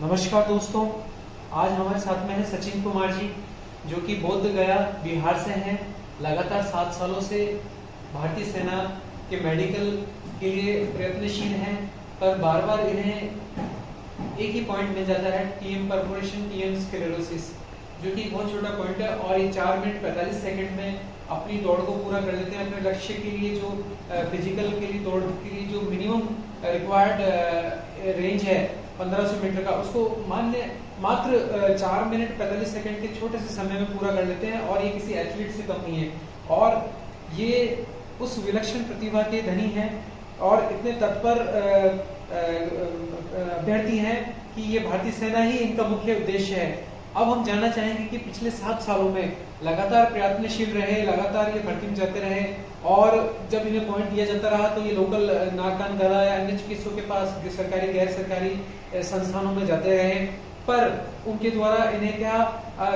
नमस्कार दोस्तों, आज हमारे साथ में है सचिन कुमार जी, जो कि बोध गया बिहार से हैं। लगातार 7 सालों से भारतीय सेना के मेडिकल के लिए प्रयत्नशील हैं, पर बार बार इन्हें एक ही पॉइंट मिल जाता है, टीएम परफोरेशन, टीएम स्क्लेरोसिस, जो कि बहुत छोटा पॉइंट है। और ये 4 मिनट 45 सेकंड में अपनी दौड़ को पूरा कर लेते हैं। अपने लक्ष्य के लिए जो फिजिकल के लिए दौड़ के लिए जो मिनिमम रिक्वायर्ड रेंज है 1500 मीटर का, उसको मात्र 4 मिनट 45 सेकंड के छोटे से समय में पूरा कर लेते हैं। और ये किसी एथलीट से कम नहीं है, और ये उस विलक्षण प्रतिभा के धनी हैं और इतने तत्पर अभ्यर्थी हैं कि ये भारतीय सेना ही इनका मुख्य उद्देश्य है। अब हम जानना चाहेंगे कि पिछले 7 सालों में लगातार प्रयत्नशील रहे, लगातार ये भर्ती में जाते रहे, और जब इन्हें पॉइंट दिया जाता रहा तो ये लोकल नाक कान गला या अन्य चिकित्सकों के पास सरकारी गैर सरकारी संस्थानों में जाते रहे, पर उनके द्वारा इन्हें क्या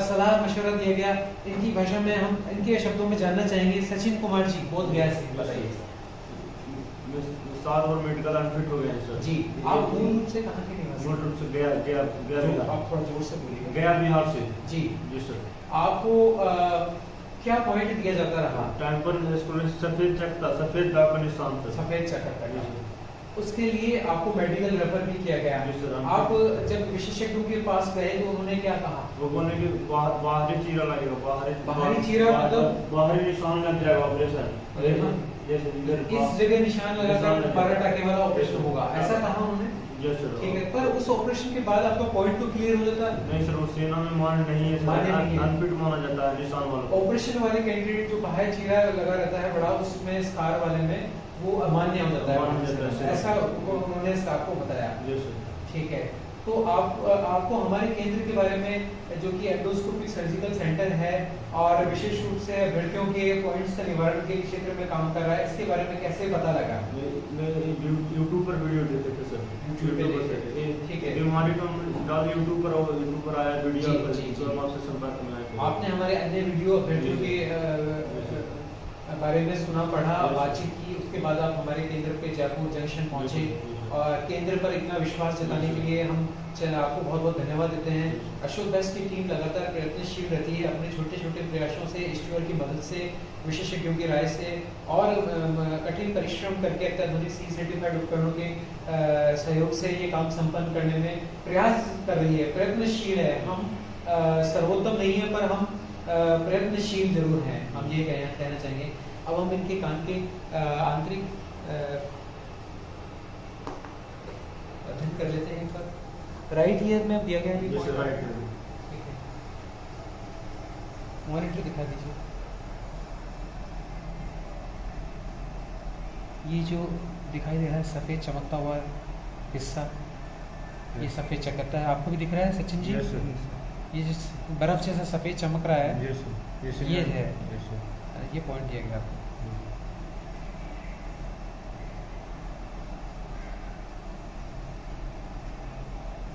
सलाह मशवरा दिया गया, इनकी भाषा में हम इनके शब्दों में जानना चाहेंगे। सचिन कुमार जी, बोध गया से बताइए। 7 और मेडिकल अनफिट हो गए सर जी। आप मूल रूप से कहाँ के निवासी? मूल रूप से गया बिहार। आप थोड़ा जोर से बोलिए। गया बिहार से। जी जी सर। आपको क्या पॉइंट दिया जाता रहा? टाइम पर सफेद चक्का, सफेद दाग का निशान था। सफेद चक्कर का, उसके लिए आपको मेडिकल रेफर भी किया गया। जी सर। आप जब विशेषज्ञों के पास गए तो उन्होंने क्या कहा? वो बोले कि बाहरी चीरा लगेगा, बाहरी चीरा मतलब बाहरी निशान लग जाएगा ऑपरेशन, जैसे इस जगह निशान लगाकर 12 टाके वाला ऑपरेशन होगा, ऐसा कहा उन्होंने। ठीक है, पर उस ऑपरेशन के बाद आपका पॉइंट तो क्लियर हो जाता है? नहीं सर, वो सेना में मान नहीं है, अनफिट माना जाता है निशान वाला। ऑपरेशन वाले कैंडिडेट जो बाहर चीरा लगा रहता है बड़ा, उसमें स्कार वाले में वो अमान्य हो जाता है, ऐसा उन्होंने स्टाफ को बताया। ठीक है, तो आपको हमारे केंद्र के बारे में, जो कि एंडोस्कोपिक सर्जिकल सेंटर है और विशेष रूप से अभ्यर्थियों के पॉइंट्स का निवारण के क्षेत्र में काम कर रहा है, इसके बारे में कैसे पता लगा? मैं यूट्यूब पर वीडियो देखते थे सर, यूट्यूब पर। ठीक है, हमारी तो डाल यूट्यूब पर आया वीडियो, तो हम आपसे संपर्क में आए। आपने हमारे अन्य वीडियो अभ्यर्थियों के बारे में सुना, पढ़ा, बातचीत की, उसके बाद आप हमारे केंद्र पे जयपुर जंक्शन पहुंचे, और केंद्र पर इतना विश्वास जताने के लिए हम आपको बहुत बहुत धन्यवाद देते हैं। अशोक दास की टीम लगातार प्रयत्नशील रहती है, अपने छोटे छोटे प्रयासों से, ईश्वर की मदद से, विशेषज्ञों की राय से और कठिन परिश्रम करके अत्याधुनिक सी सर्टिफाइड उपकरणों के सहयोग से ये काम संपन्न करने में प्रयास कर रही है, प्रयत्नशील है। हम सर्वोत्तम नहीं है, पर हम प्रयत्नशील जरूर हैं, हम ये कहना चाहेंगे। अब हम इनके कान के आंतरिक अध्ययन कर लेते हैं। एक बार राइट ईयर में दिया गया है ये पॉइंट, ठीक है, मॉनिटर दिखा दीजिए। ये जो दिखाई दे रहा है सफ़ेद चमकता हुआ हिस्सा, ये सफ़ेद चमकता है, आपको भी दिख रहा है सचिन जी? ये जो बर्फ जैसा सफ़ेद चमक रहा है, ये है, ये पॉइंट दिया गया आपको।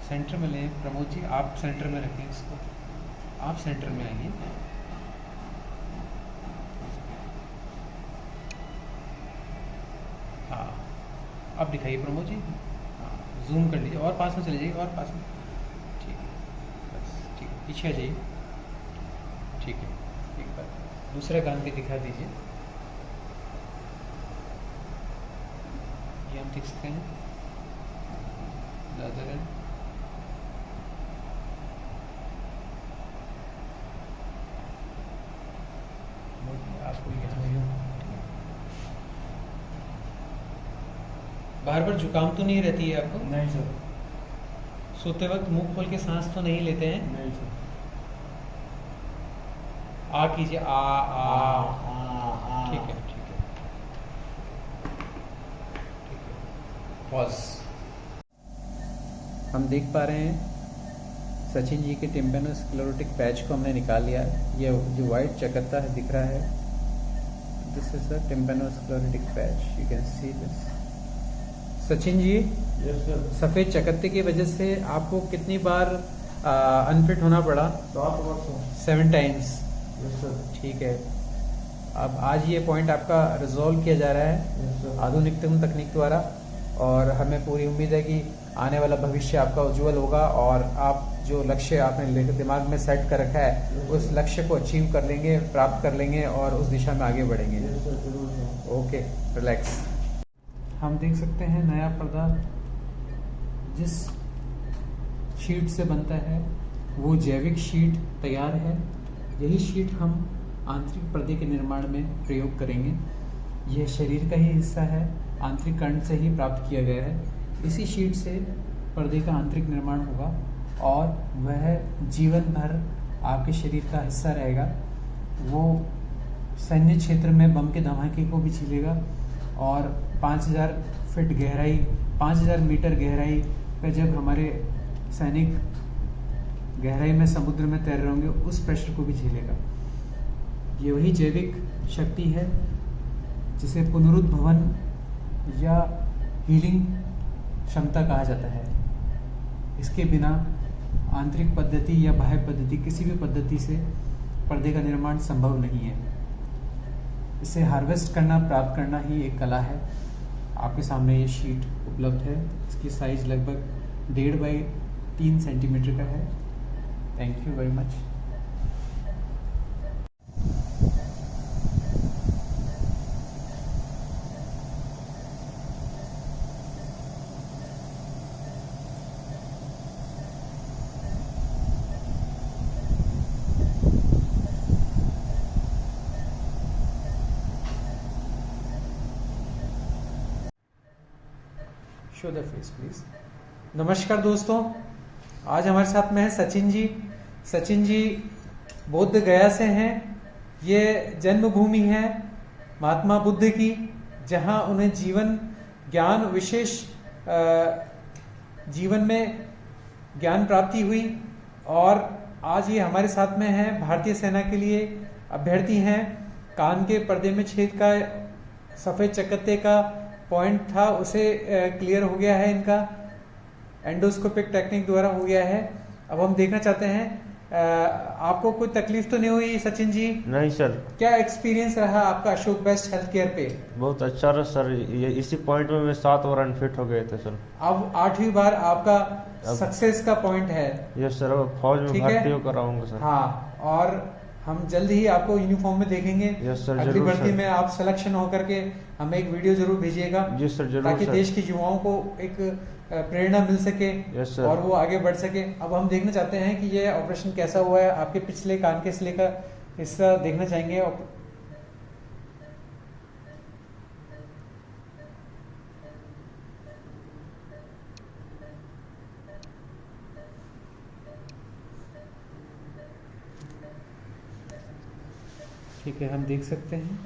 सेंटर में लें प्रमोद जी, आप सेंटर में रखें इसको, आप सेंटर में आइए। हाँ, अब दिखाइए प्रमोद जी, हाँ, जूम कर लीजिए और पास में चले जाइए, और पास में, ठीक है, बस ठीक है, पीछे आ जाइए, ठीक है। एक बार दूसरे कान पे दिखा दीजिए, ये हम देख सकते हैं ज़्यादा बार बार जुकाम तो नहीं रहती है आपको? नहीं सर। सोते वक्त मुंह खोल के सांस तो नहीं लेते हैं? नहीं सर। आ कीजिए, आ आ, ठीक है, ठीक है, ठीक है, पॉज। हम देख पा रहे हैं सचिन जी के टिम्पेनोस्क्लेरोटिक पैच को हमने निकाल लिया। ये जो वाइट चकत्ता है दिख रहा है, this is the tympanosclerotic patch, you can see this. Sachin ji, सफ़ेद चकत्ते की वजह से आपको कितनी बार अनफिट होना पड़ा? 7 टाइम्स। ठीक है, अब आज ये पॉइंट आपका रिजॉल्व किया जा रहा है आधुनिकतम तकनीक द्वारा। और हमें पूरी उम्मीद है कि आने वाला भविष्य आपका उज्जवल होगा और आप जो लक्ष्य आपने दिमाग में सेट कर रखा है उस लक्ष्य को अचीव कर लेंगे, प्राप्त कर लेंगे और उस दिशा में आगे बढ़ेंगे। Okay, relax. हम देख सकते हैं नया पर्दा जिस शीट से बनता है वो जैविक शीट तैयार है। यही शीट हम आंतरिक पर्दे के निर्माण में प्रयोग करेंगे। यह शरीर का ही हिस्सा है, आंतरिक कर्ण से ही प्राप्त किया गया है। इसी शीट से पर्दे का आंतरिक निर्माण होगा और वह जीवन भर आपके शरीर का हिस्सा रहेगा। वो सैन्य क्षेत्र में बम के धमाके को भी झेलेगा और 5000 फीट गहराई, 5000 मीटर गहराई पर जब हमारे सैनिक गहराई में समुद्र में तैर रहे होंगे उस प्रेशर को भी झेलेगा। ये वही जैविक शक्ति है जिसे पुनरुद्भवन या हीलिंग क्षमता कहा जाता है। इसके बिना आंतरिक पद्धति या बाह्य पद्धति, किसी भी पद्धति से पर्दे का निर्माण संभव नहीं है। इसे हार्वेस्ट करना, प्राप्त करना ही एक कला है। आपके सामने ये शीट उपलब्ध है। इसकी साइज लगभग 1.5 बाई 3 सेंटीमीटर का है। Thank you very much. Show the face please. नमस्कार दोस्तों, आज हमारे साथ में है सचिन जी। सचिन जी बोध गया से हैं। ये जन्मभूमि है महात्मा बुद्ध की, जहां उन्हें जीवन ज्ञान विशेष जीवन में ज्ञान प्राप्ति हुई और आज ये हमारे साथ में है। भारतीय सेना के लिए अभ्यर्थी हैं। कान के पर्दे में छेद का सफेद चकत्ते का पॉइंट था, उसे क्लियर हो गया है। इनका एंडोस्कोपिक टेक्निक द्वारा हो गया है। अब हम देखना चाहते हैं आपको कोई तकलीफ तो नहीं हुई सचिन जी? नहीं सर। क्या एक्सपीरियंस रहा आपका अशोक बेस्ट हेल्थ केयर पे? बहुत अच्छा रहा सर। ये इसी पॉइंट में मैं 7 बार अनफिट हो गए थे सर। अब 8वीं बार आपका सक्सेस का पॉइंट है। यस सर, अब फौज में भर्ती होकर आऊंगा सर। हाँ, और हम जल्द ही आपको यूनिफॉर्म में देखेंगे। यस सर, अगली भर्ती में आप सिलेक्शन होकर के हमें एक वीडियो जरूर भेजिएगा। जी सर, जरूर ताकि सर। देश के युवाओं को एक प्रेरणा मिल सके। Yes sir. और वो आगे बढ़ सके। अब हम देखना चाहते हैं कि ये ऑपरेशन कैसा हुआ है। आपके पिछले कान के सिले का हिस्सा देखना चाहेंगे। ठीक है, हम देख सकते हैं।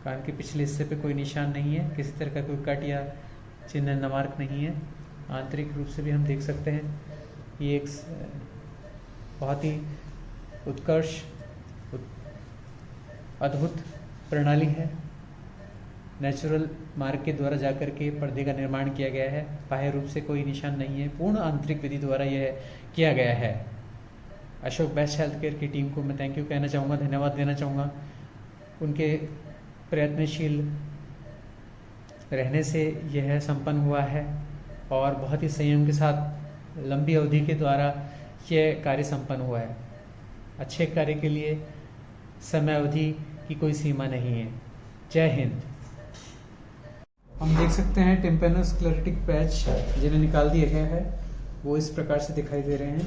कान के पिछले हिस्से पे कोई निशान नहीं है, किसी तरह का कोई कट या चिन्ह नमार्क नहीं है। आंतरिक रूप से भी हम देख सकते हैं। ये एक बहुत ही उत्कर्ष अद्भुत प्रणाली है। नेचुरल मार्ग के द्वारा जाकर के पर्दे का निर्माण किया गया है। बाह्य रूप से कोई निशान नहीं है। पूर्ण आंतरिक विधि द्वारा यह किया गया है। अशोक बेस्ट हेल्थ केयर की टीम को मैं थैंक यू कहना चाहूँगा, धन्यवाद देना चाहूँगा। उनके प्रयत्नशील रहने से यह संपन्न हुआ है और बहुत ही संयम के साथ लंबी अवधि के द्वारा यह कार्य संपन्न हुआ है। अच्छे कार्य के लिए समय अवधि की कोई सीमा नहीं है। जय हिंद। हम देख सकते हैं टिम्पेनोस्क्लेरोटिक पैच जिन्हें निकाल दिया गया है, वो इस प्रकार से दिखाई दे रहे हैं।